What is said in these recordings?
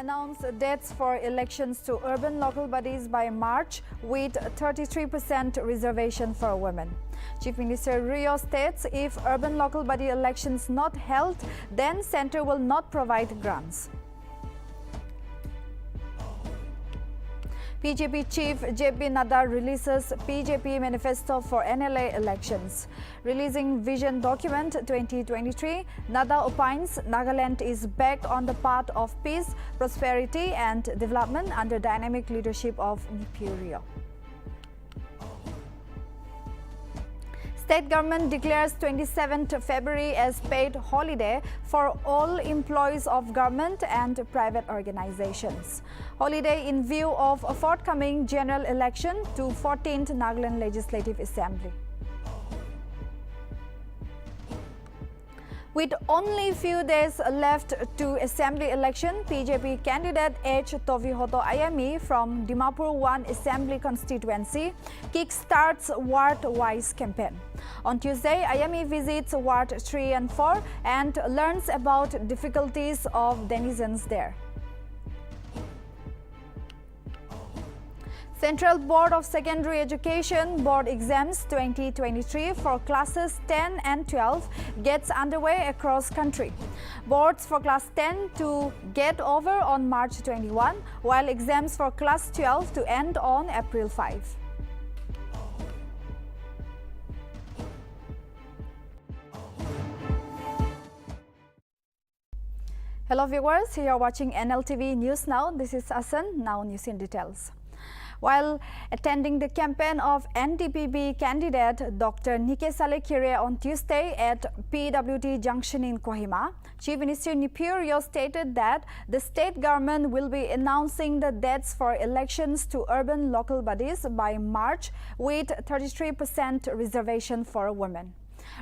announce dates for elections to urban local bodies by March with 33% reservation for women. Chief Minister Rio states if urban local body elections not held, then centre will not provide grants. BJP Chief JP Nadda releases BJP manifesto for NLA elections. Releasing Vision Document 2023, Nadda opines Nagaland is back on the path of peace, prosperity and development under dynamic leadership of Nltv. State government declares 27th February as paid holiday for all employees of government and private organizations. Holiday in view of a forthcoming general election to 14th Nagaland Legislative Assembly. With only few days left to Assembly election, BJP candidate Nltv Ayami from Dimapur 1 Assembly constituency kickstarts ward-wise campaign. On Tuesday, Ayami visits Ward 3 and 4 and learns about difficulties of denizens there. Central Board of Secondary Education Board Exams 2023 for classes 10 and 12 gets underway across country. Boards for class 10 to get over on March 21, while exams for class 12 to end on April 5. Hello viewers, you are watching Nltv News Now. This is Asan, now news in details. While attending the campaign of NDPP candidate Dr. Nike Salekire on Tuesday at PWT Junction in Kohima, Chief Minister Nltv stated that the state government will be announcing the dates for elections to urban local bodies by March with 33% reservation for women.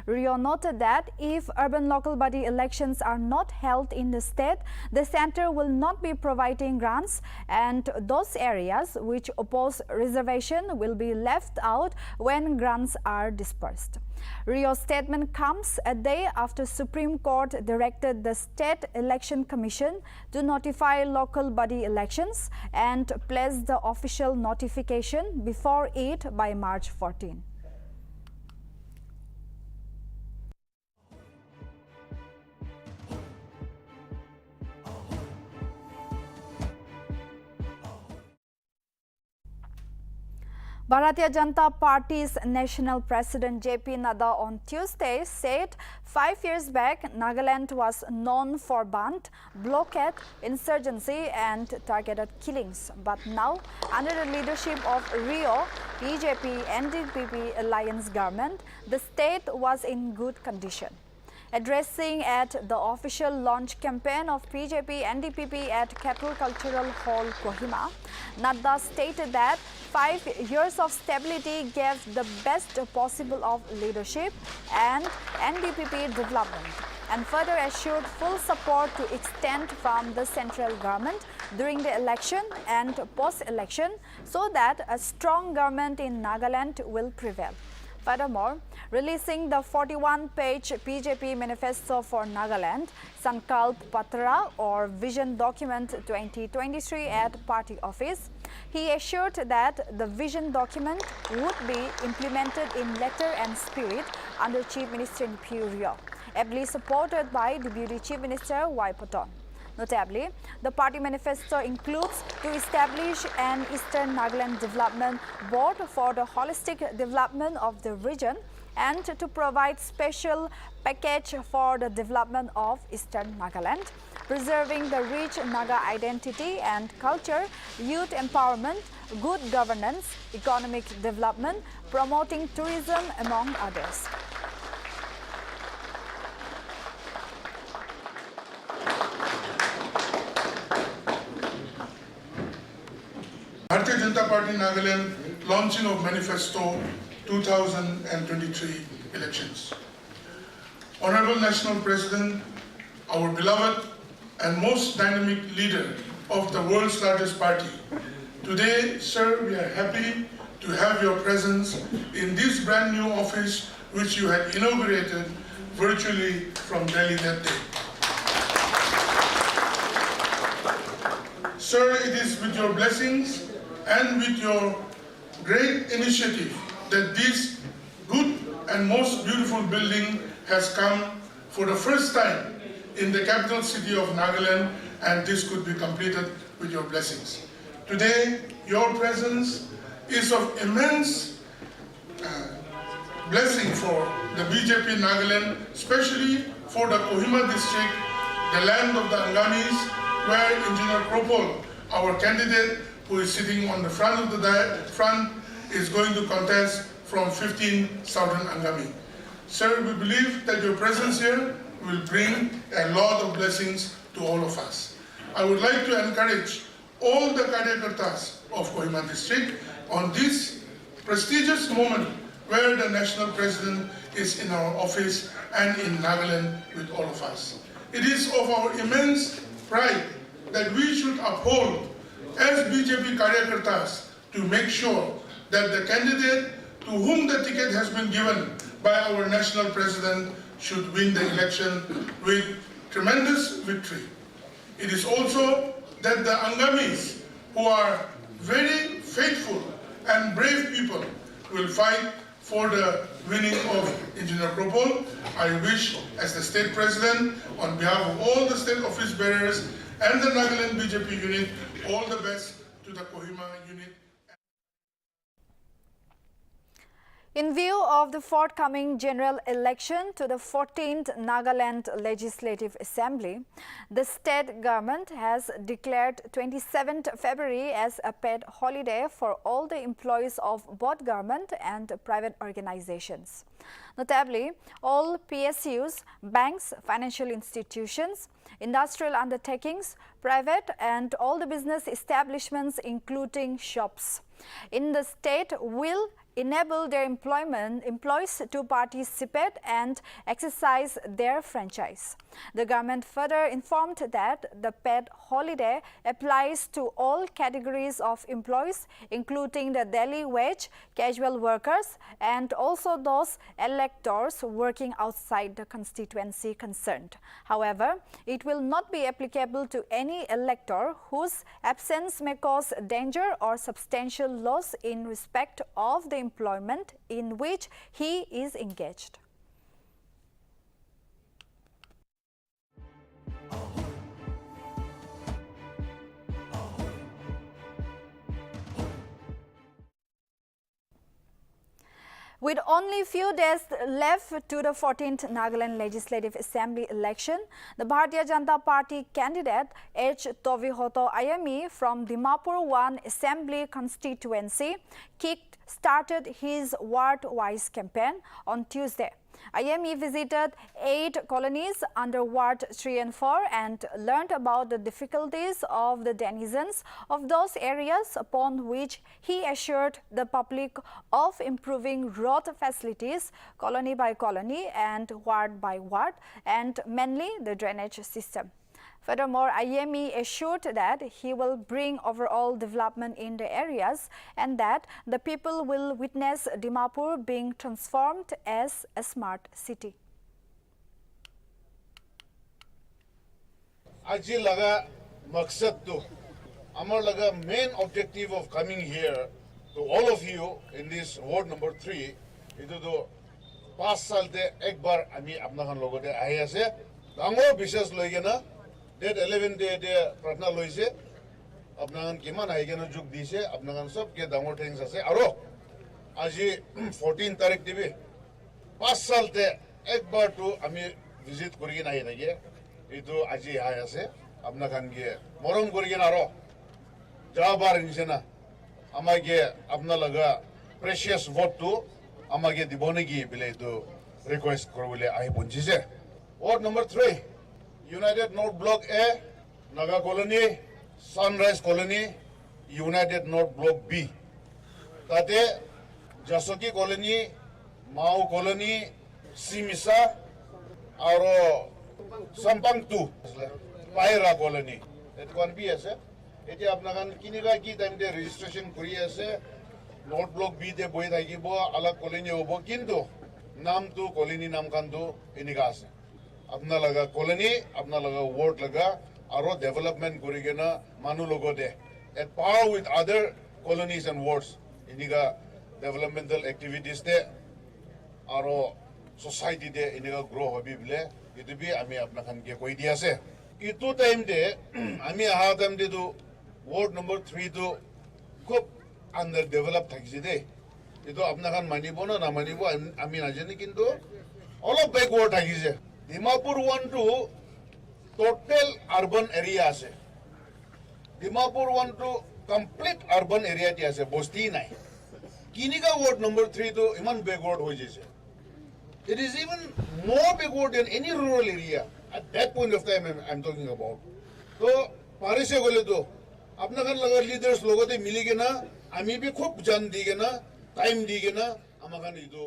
Rio noted that if urban local body elections are not held in the state, the centre will not be providing grants and those areas which oppose reservation will be left out when grants are dispersed. Rio's statement comes a day after Supreme Court directed the State Election Commission to notify local body elections and place the official notification before it by March 14. Bharatiya Janata Party's National President JP Nadda on Tuesday said 5 years back, Nagaland was known for band, blockade, insurgency and targeted killings. But now, under the leadership of Rio, BJP and NDPP alliance government, the state was in good condition. Addressing at the official launch campaign of BJP and NDPP at Capital Cultural Hall, Kohima, Nadda stated that 5 years of stability gave the best possible of leadership and NDPP development, and further assured full support to extend from the central government during the election and post-election so that a strong government in Nagaland will prevail. Furthermore, releasing the 41-page BJP manifesto for Nagaland, Sankalp Patra or Vision Document 2023 at party office, he assured that the vision document would be implemented in letter and spirit under Chief Minister Nltv, ably supported by Deputy Chief Minister Y. Poton. Notably, the party manifesto includes to establish an Eastern Nagaland Development Board for the holistic development of the region and to provide special package for the development of Eastern Nagaland, preserving the rich Naga identity and culture, youth empowerment, good governance, economic development, promoting tourism, among others. Bharatiya Janata Party Nagaland launching of Manifesto 2023 elections. Honorable National President, our beloved and most dynamic leader of the world's largest party. Today, sir, we are happy to have your presence in this brand new office which you had inaugurated virtually from Delhi that day. Sir, it is with your blessings and with your great initiative that this good and most beautiful building has come for the first time in the capital city of Nagaland, and this could be completed with your blessings. Today, your presence is of immense blessing for the BJP Nagaland, especially for the Kohima district, the land of the Angamis, where Engineer Kropol, our candidate who is sitting on the front of the front, is going to contest from 15 Southern Angami. Sir, we believe that your presence here will bring a lot of blessings to all of us. I would like to encourage all the Karyakartas of Kohima district on this prestigious moment where the national president is in our office and in Nagaland with all of us. It is of our immense pride that we should uphold as BJP Karyakartas to make sure that the candidate to whom the ticket has been given by our national president should win the election with tremendous victory. It is also that the Angamis, who are very faithful and brave people, will fight for the winning of Engineer Kropol. I wish, as the state president, on behalf of all the state office bearers and the Nagaland BJP unit, all the best to the Kohima unit. In view of the forthcoming general election to the 14th Nagaland Legislative Assembly, the state government has declared 27th February as a paid holiday for all the employees of both government and private organizations. Notably, all PSUs, banks, financial institutions, industrial undertakings, private and all the business establishments including shops in the state will enable their employees to participate and exercise their franchise. The government further informed that the paid holiday applies to all categories of employees, including the daily wage, casual workers, and also those electors working outside the constituency concerned. However, it will not be applicable to any elector whose absence may cause danger or substantial loss in respect of the employment in which he is engaged. With only few days left to the 14th Nagaland Legislative Assembly election, the Bharatiya Janata Party candidate H. Tovihoto Ayami from Dimapur 1 Assembly constituency started his ward-wise campaign on Tuesday. Ayami visited 8 colonies under Ward 3 and 4 and learned about the difficulties of the denizens of those areas, upon which he assured the public of improving road facilities colony by colony and ward by ward, and mainly the drainage system. Furthermore, Ayemi assured that he will bring overall development in the areas and that the people will witness Dimapur being transformed as a smart city. Aji laga maksad to, amar laga main objective of coming here to all of you in this ward number 3, idu to 5 saal te ek bar ami apna khan logo te aaya se dangor bishas loige na Date 11 de pratna loise, apna kiman haigeno juk dise, apna sab ke dangor things ase. Aro, aji 14 tarik dibi, 5 saal te ek bar to ami visit kurigin ahi nage. Itu aji aaya se, apna khan ke morom kurigin aro. Jabar insena, amage apna laga precious vote to, amage dibonegi bile itu request korule ahi punchi se. Ward number 3. United North Block A, Naga Colony, Sunrise Colony, United North Block B. Tate Jasoki Colony, Mao Colony, Simisa, Aro Sampang 2, Paira Colony. That one B as eti apnagan kiniga ki time de registration kuri ase North Block B de boy thaki bo alag colony obo kintu nam tu colony nam kan tu iniga ase. अपना लगा colony अपना लगा ward लगा aro development kurigena manu logode at par with other colonies and wards iniga developmental activities de aro society de iniga grow hobi bile itu bi ami apna khan ke koi dia ase itu time de ami aha time de do ward number 3 to খুব under developed থাকছে দে itu apna khan manibo na manibo ami najani kintu অলপ backward থাকিছে Dimapur 1 to total urban area ase Dimapur 1 to complete urban area ti ase bosti nai Kinika ward number 3 to iman backward hoy jaise it is even more backward than any rural area at that point of time I'm talking about so parise gole to apna khan lagar leaders logote milige na ami bhi khub jan dige na time dige na amakan ido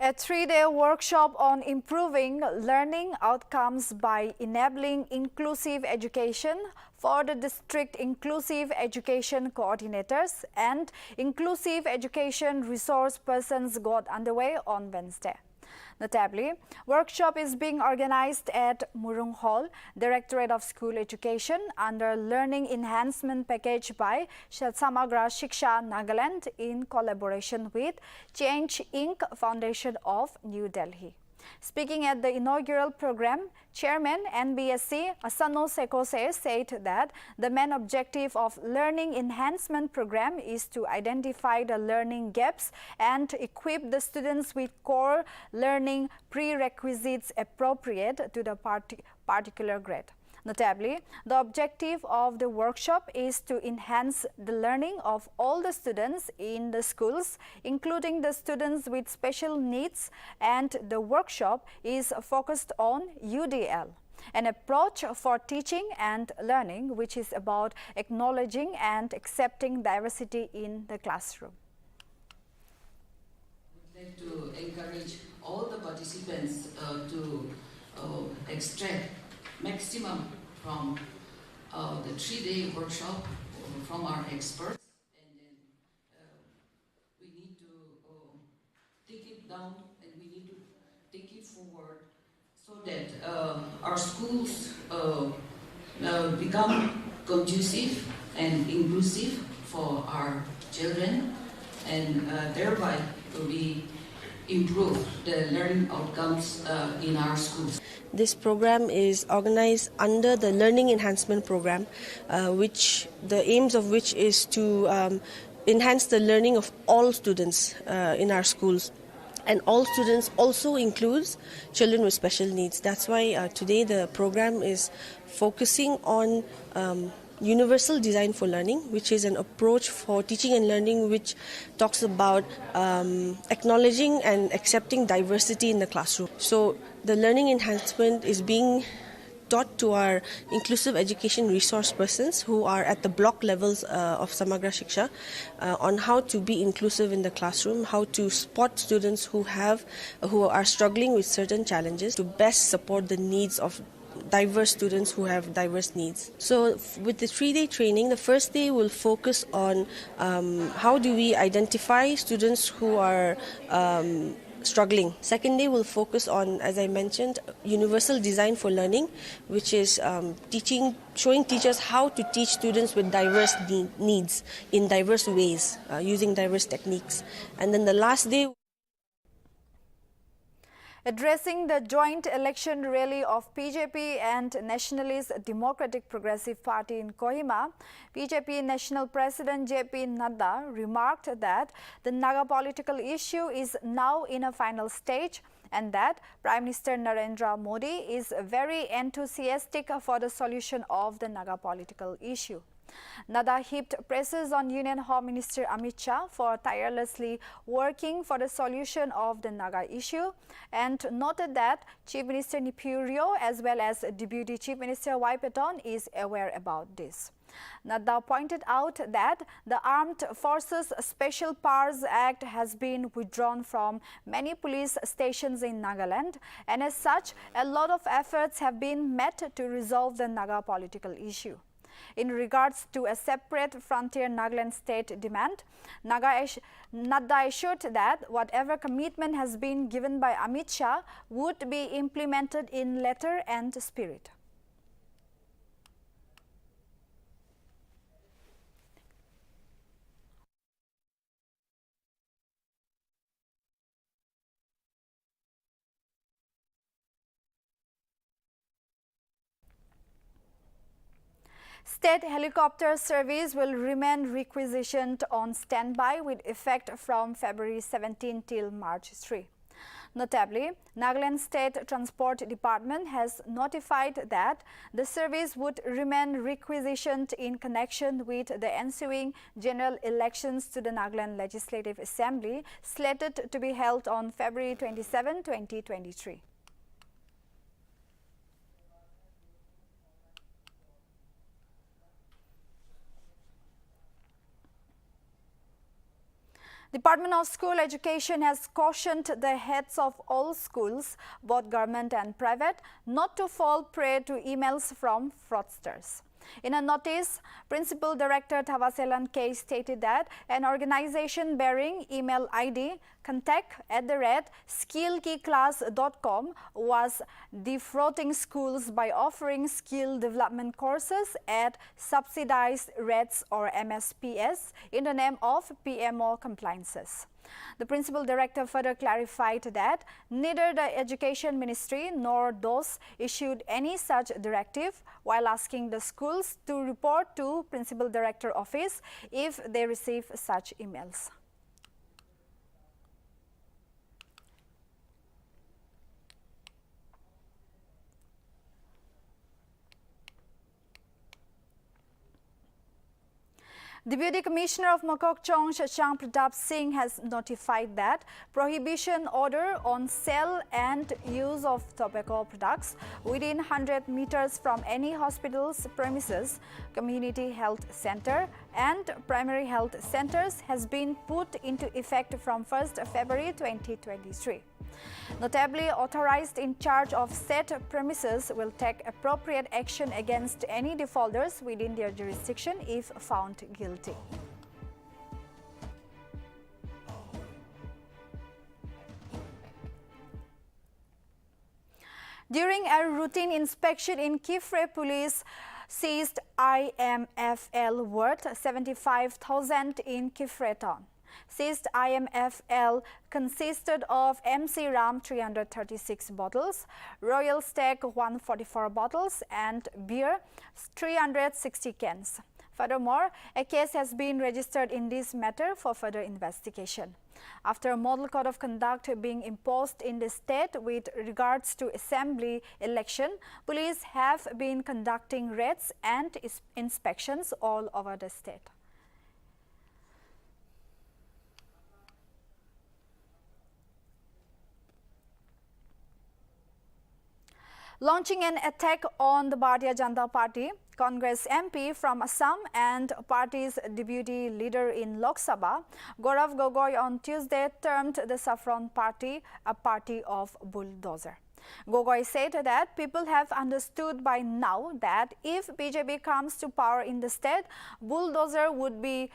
A 3-day workshop on improving learning outcomes by enabling inclusive education for the district inclusive education coordinators and inclusive education resource persons got underway on Wednesday. Notably, workshop is being organized at Murung Hall, Directorate of School Education, under Learning Enhancement Package by Samagra Shiksha Nagaland in collaboration with Change Inc. Foundation of New Delhi. Speaking at the inaugural program, Chairman NBSC Asano Sekose said that the main objective of Learning Enhancement Program is to identify the learning gaps and equip the students with core learning prerequisites appropriate to the particular grade. Notably, the objective of the workshop is to enhance the learning of all the students in the schools, including the students with special needs, and the workshop is focused on UDL, an approach for teaching and learning which is about acknowledging and accepting diversity in the classroom. I would like to encourage all the participants to extract maximum from the 3-day workshop from our experts, and then we need to take it down and we need to take it forward so that our schools become conducive and inclusive for our children, and thereby we improve the learning outcomes in our schools. This program is organized under the Learning Enhancement Program, which the aims of which is to enhance the learning of all students in our schools. And all students also includes children with special needs. That's why today the program is focusing on universal design for learning, which is an approach for teaching and learning which talks about acknowledging and accepting diversity in the classroom. So the learning enhancement is being taught to our inclusive education resource persons who are at the block levels of Samagra Shiksha on how to be inclusive in the classroom, how to spot students who are struggling with certain challenges to best support the needs of diverse students who have diverse needs. So with the 3-day training, the first day will focus on how do we identify students who are struggling. Second day will focus on, as I mentioned, universal design for learning, which is showing teachers how to teach students with diverse needs in diverse ways, using diverse techniques. And then the last day, addressing the joint election rally of BJP and Nationalist Democratic Progressive Party in Kohima, BJP National President JP Nadda remarked that the Naga political issue is now in a final stage and that Prime Minister Narendra Modi is very enthusiastic for the solution of the Naga political issue. Nadda heaped praises on Union Home Minister Amit Shah for tirelessly working for the solution of the Naga issue and noted that Chief Minister Nipurio as well as Deputy Chief Minister Waipaton is aware about this. Nadda pointed out that the Armed Forces Special Powers Act has been withdrawn from many police stations in Nagaland, and as such, a lot of efforts have been made to resolve the Naga political issue. In regards to a separate frontier Nagaland state demand, Nadda assured that whatever commitment has been given by Amit Shah would be implemented in letter and spirit. State helicopter service will remain requisitioned on standby with effect from February 17 till March 3. Notably, Nagaland State Transport Department has notified that the service would remain requisitioned in connection with the ensuing general elections to the Nagaland Legislative Assembly, slated to be held on February 27, 2023. Department of School Education has cautioned the heads of all schools, both government and private, not to fall prey to emails from fraudsters. In a notice, Principal Director Thavaselan K stated that an organization bearing email ID contact@skillkeyclass.com was defrauding schools by offering skill development courses at subsidized rates or MSPS in the name of PMO compliances. The Principal Director further clarified that neither the Education Ministry nor DOS issued any such directive, while asking the schools to report to Principal Director Office if they receive such emails. Deputy Commissioner of Mokokchung, Shashank Pratap Singh, has notified that prohibition order on sale and use of tobacco products within 100 meters from any hospital's premises, community health center and primary health centers has been put into effect from 1st February 2023. Notably, authorized in charge of said premises will take appropriate action against any defaulters within their jurisdiction if found guilty. During a routine inspection in Kifre, police seized IMFL worth 75,000 in Kifre town. Seized IMFL consisted of MC Ram 336 bottles, Royal Stag 144 bottles and beer 360 cans. Furthermore, a case has been registered in this matter for further investigation. After a model code of conduct being imposed in the state with regards to assembly election, police have been conducting raids and inspections all over the state. Launching an attack on the Bharatiya Janata Party, Congress MP from Assam and party's deputy leader in Lok Sabha, Gaurav Gogoi, on Tuesday termed the Saffron Party a party of bulldozer. Gogoi said that people have understood by now that if BJP comes to power in the state, bulldozer would be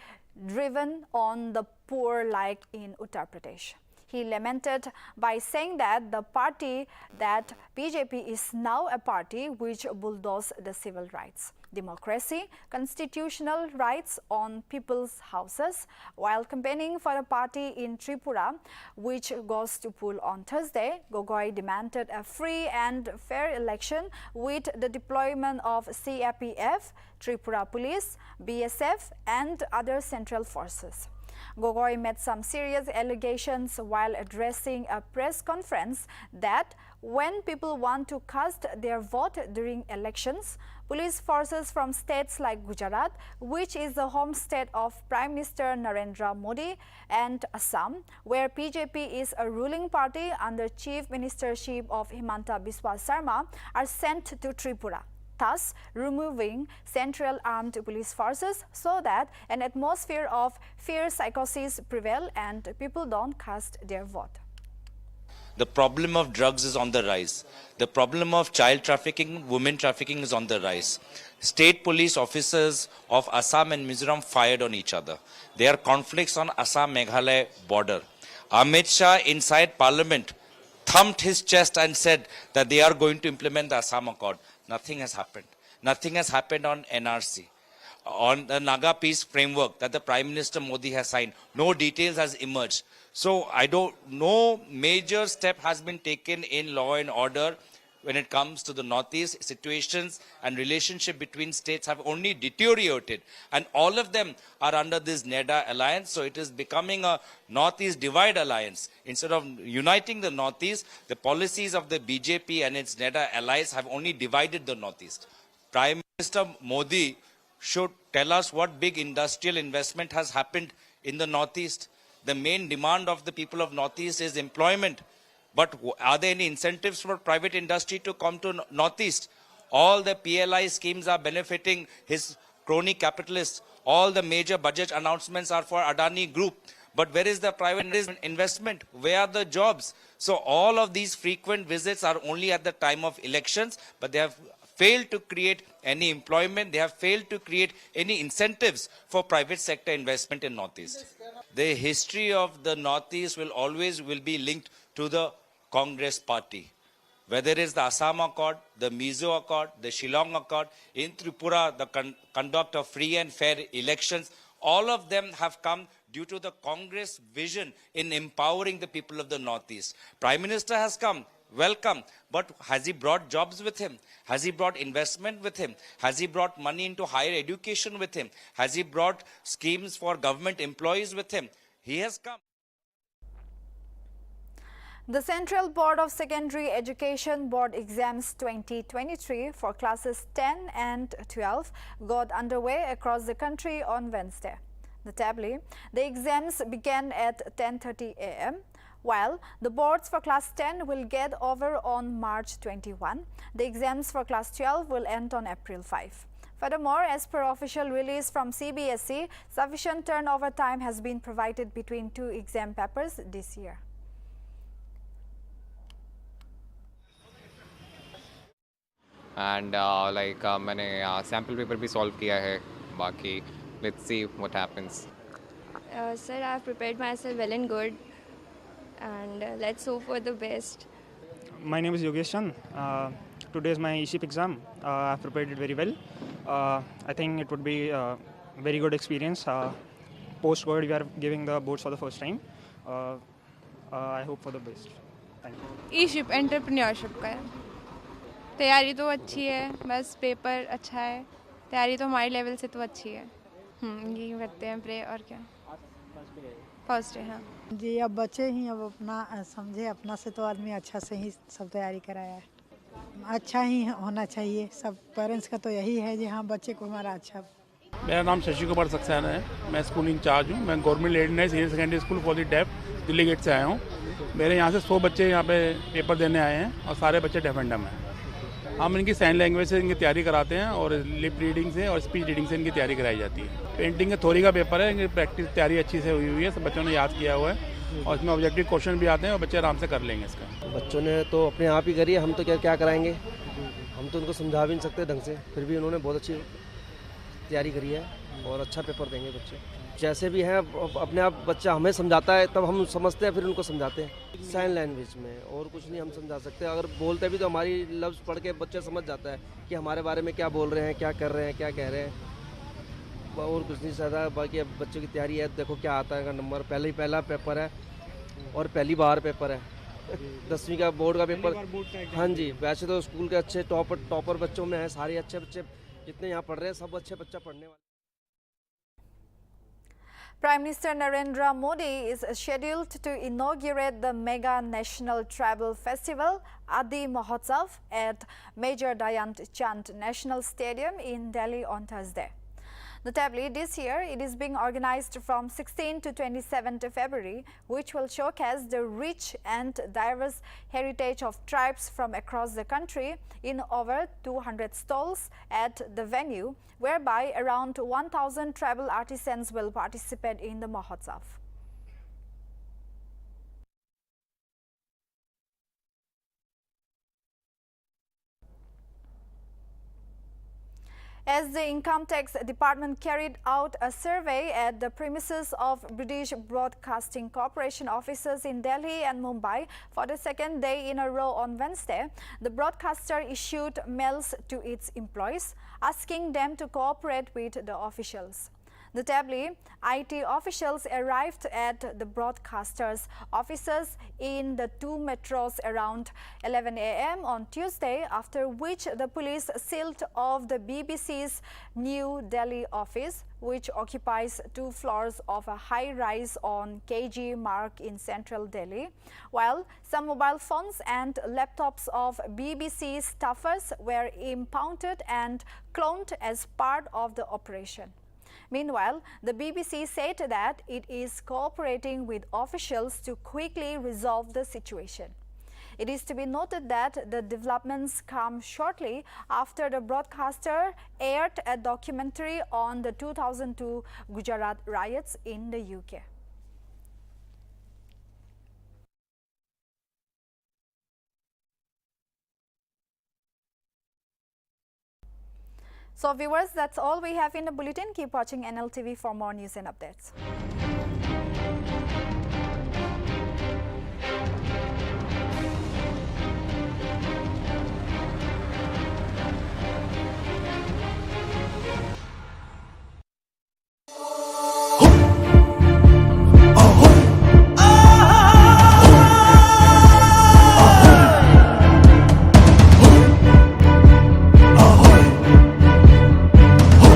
driven on the poor like in Uttar Pradesh. He lamented by saying that the party that BJP is now a party which bulldozes the civil rights, democracy, constitutional rights on people's houses. While campaigning for a party in Tripura, which goes to poll on Thursday, Gogoi demanded a free and fair election with the deployment of CAPF, Tripura Police, BSF and other central forces. Gogoi made some serious allegations while addressing a press conference that when people want to cast their vote during elections, police forces from states like Gujarat, which is the home state of Prime Minister Narendra Modi, and Assam, where BJP is a ruling party under Chief Ministership of Himanta Biswa Sarma, are sent to Tripura, thus removing central armed police forces so that an atmosphere of fear psychosis prevail and people don't cast their vote. the problem of drugs is on the rise. The problem of child trafficking, women trafficking is on the rise. State police officers of Assam and Mizoram fired on each other. There are conflicts on Assam-Meghalaya border. Amit Shah inside parliament thumped his chest and said that they are going to implement the Assam Accord. Nothing has happened. Nothing has happened on NRC. On the Naga Peace Framework that the Prime Minister Modi has signed, no details has emerged. So no major step has been taken in law and order when it comes to the Northeast. Situations and relationship between states have only deteriorated, and all of them are under this NEDA alliance. So it is becoming a Northeast divide alliance. Instead of uniting the Northeast, the policies of the BJP and its NEDA allies have only divided the Northeast. Prime Minister Modi should tell us what big industrial investment has happened in the Northeast. The main demand of the people of Northeast is employment. But are there any incentives for private industry to come to Northeast? All the PLI schemes are benefiting his crony capitalists. All the major budget announcements are for Adani Group. But where is the private investment? Where are the jobs? So all of these frequent visits are only at the time of elections, but they have failed to create any employment. They have failed to create any incentives for private sector investment in Northeast. The history of the Northeast will always be linked to the Congress party. Whether it is the Assam Accord, the Mizo Accord, the Shillong Accord, in Tripura, the conduct of free and fair elections, all of them have come due to the Congress vision in empowering the people of the Northeast. Prime Minister has come, welcome, but has he brought jobs with him? Has he brought investment with him? Has he brought money into higher education with him? Has he brought schemes for government employees with him? He has come. The Central Board of Secondary Education Board Exams 2023 for classes 10 and 12 got underway across the country on Wednesday. Notably, the exams began at 10:30 a.m., while the boards for class 10 will get over on March 21. The exams for class 12 will end on April 5. Furthermore, as per official release from CBSE, sufficient turnover time has been provided between two exam papers this year. And मैंने sample paper भी solve किया है बाकी let's see what happens Sir, I have prepared myself well and good, and let's hope for the best. My name is Yogesh Chand. Today is my ESHIP exam. I have prepared it very well. I think it would be a very good experience. Post-COVID, we are giving the boards for the first time. I hope for the best. Thank you. ESHIP entrepreneurship का है. तैयारी तो अच्छी है, बस paper अच्छा है. तैयारी तो हमारे लेवल से तो अच्छी है. यही करते हैं प्रे और क्या. फर्स्ट है. हाँ जी, अब बच्चे ही अब अपना समझे, अपना से तो आदमी अच्छा से ही सब तैयारी कराया है. अच्छा ही होना चाहिए. सब पेरेंट्स का तो यही है जी हाँ बच्चे को हमारा अच्छा. मेरा नाम शशि कुमार सक्सेना है. मैं स्कूल इंचार्ज हूँ. मैं government aided senior secondary school for the deaf Delhi gate से आया हूँ. मेरे यहाँ से 100 बच्चे यहाँ पे पेपर देने आए हैं और सारे बच्चे डेफ एंड डम हैं. हम इनकी साइन लैंग्वेज से इनकी तैयारी कराते हैं और लिप रीडिंग से और स्पीच रीडिंग से इनकी तैयारी कराई जाती है. पेंटिंग के थ्योरी का पेपर है. इनकी प्रैक्टिस तैयारी अच्छी से हुई है. सब बच्चों ने याद किया हुआ है और इसमें ऑब्जेक्टिव क्वेश्चन भी आते हैं और बच्चे आराम से कर लेंगे. इसका बच्चों ने तो अपने आप ही करी है. हम तो क्या कराएंगे. हम तो उनको समझा भी नहीं सकते ढंग से. फिर भी उन्होंने बहुत अच्छी तैयारी करी है और अच्छा पेपर देंगे बच्चे. जैसे भी हैं अपने आप बच्चा हमें समझाता है तब हम समझते हैं, फिर उनको समझाते हैं साइन लैंग्वेज में. और कुछ नहीं हम समझा सकते. अगर बोलते भी तो हमारी लफ्ज़ पढ़ के बच्चे समझ जाता है कि हमारे बारे में क्या बोल रहे हैं, क्या कर रहे हैं, क्या कह रहे हैं. और कुछ नहीं ज़्यादा. बाकी अब बच्चों की तैयारी है. देखो क्या आता है. का नंबर पहला पेपर है और पहली बार पेपर है. 10वीं का बोर्ड का पेपर. हाँ जी, वैसे तो स्कूल के अच्छे टॉपर बच्चों में हैं. सारे अच्छे बच्चे जितने यहाँ पढ़ रहे हैं सब अच्छे बच्चा पढ़ने वाले. Prime Minister Narendra Modi is scheduled to inaugurate the mega national travel festival Adi Mahotsav at Major Dayant Chand National Stadium in Delhi on Thursday. Notably, this year it is being organized from 16 to 27 February, which will showcase the rich and diverse heritage of tribes from across the country in over 200 stalls at the venue, whereby around 1,000 tribal artisans will participate in the Mahotsav. As the Income Tax Department carried out a survey at the premises of British Broadcasting Corporation offices in Delhi and Mumbai for the second day in a row on Wednesday, the broadcaster issued mails to its employees, asking them to cooperate with the officials. Notably, IT officials arrived at the broadcaster's offices in the two metros around 11 a.m. on Tuesday, after which the police sealed off the BBC's New Delhi office, which occupies 2 floors of a high-rise on KG Marg in central Delhi, while some mobile phones and laptops of BBC staffers were impounded and cloned as part of the operation. Meanwhile, the BBC said that it is cooperating with officials to quickly resolve the situation. It is to be noted that the developments come shortly after the broadcaster aired a documentary on the 2002 Gujarat riots in the UK. So viewers, that's all we have in the bulletin. Keep watching NLTV for more news and updates.